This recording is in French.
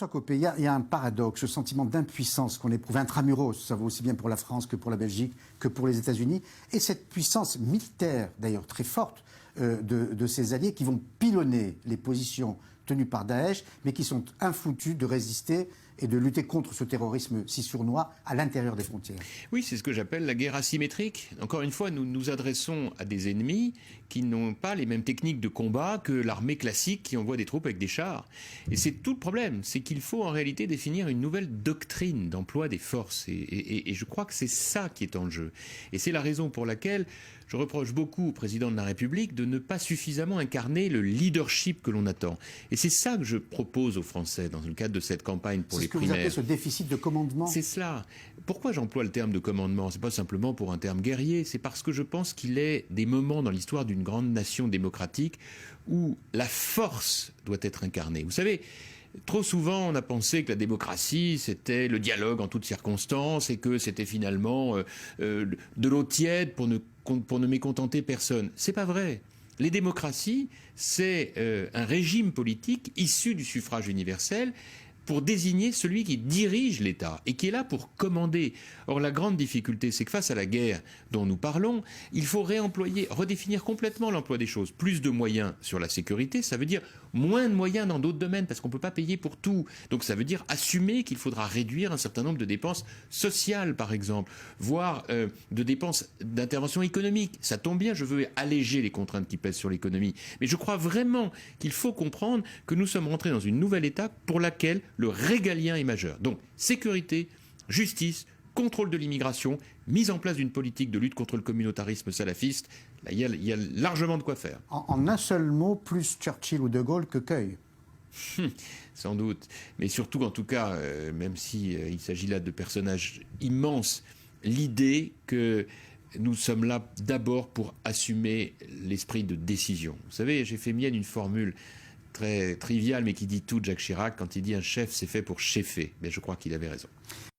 François Copé, il y a un paradoxe, ce sentiment d'impuissance qu'on éprouve intramuros, ça vaut aussi bien pour la France que pour la Belgique, que pour les États-Unis, et cette puissance militaire, d'ailleurs très forte, de ces alliés qui vont pilonner les positions tenues par Daesh, mais qui sont infoutus de résister et de lutter contre ce terrorisme si sournois à l'intérieur des frontières. Oui, c'est ce que j'appelle la guerre asymétrique. Encore une fois, nous nous adressons à des ennemis qui n'ont pas les mêmes techniques de combat que l'armée classique qui envoie des troupes avec des chars. Et c'est tout le problème, c'est qu'il faut en réalité définir une nouvelle doctrine d'emploi des forces. Et je crois que c'est ça qui est en jeu. Et c'est la raison pour laquelle je reproche beaucoup au président de la République de ne pas suffisamment incarner le leadership que l'on attend. Et c'est ça que je propose aux Français dans le cadre de cette campagne pour les primaires. Vous appelez ce déficit de commandement? C'est cela. Pourquoi j'emploie le terme de commandement? C'est pas simplement pour un terme guerrier, c'est parce que je pense qu'il est des moments dans l'histoire d'une grande nation démocratique où la force doit être incarnée. Vous savez, trop souvent, on a pensé que la démocratie, c'était le dialogue en toutes circonstances et que c'était finalement de l'eau tiède pour ne mécontenter personne. C'est pas vrai. Les démocraties, c'est un régime politique issu du suffrage universel pour désigner celui qui dirige l'État et qui est là pour commander. Or, la grande difficulté, c'est que face à la guerre dont nous parlons, il faut redéfinir complètement l'emploi des choses. Plus de moyens sur la sécurité, ça veut dire moins de moyens dans d'autres domaines, parce qu'on ne peut pas payer pour tout. Donc ça veut dire assumer qu'il faudra réduire un certain nombre de dépenses sociales, par exemple, voire de dépenses d'intervention économique. Ça tombe bien, je veux alléger les contraintes qui pèsent sur l'économie. Mais je crois vraiment qu'il faut comprendre que nous sommes rentrés dans une nouvelle étape pour laquelle le régalien est majeur. Donc, sécurité, justice, contrôle de l'immigration, mise en place d'une politique de lutte contre le communautarisme salafiste. Là, il y a largement de quoi faire. En un seul mot, plus Churchill ou De Gaulle que Queuille. Sans doute. Mais surtout, en tout cas, même s'il s'agit là de personnages immenses, l'idée que nous sommes là d'abord pour assumer l'esprit de décision. Vous savez, j'ai fait mienne une formule très triviale, mais qui dit tout, Jacques Chirac, quand il dit un chef, c'est fait pour cheffer. Mais je crois qu'il avait raison.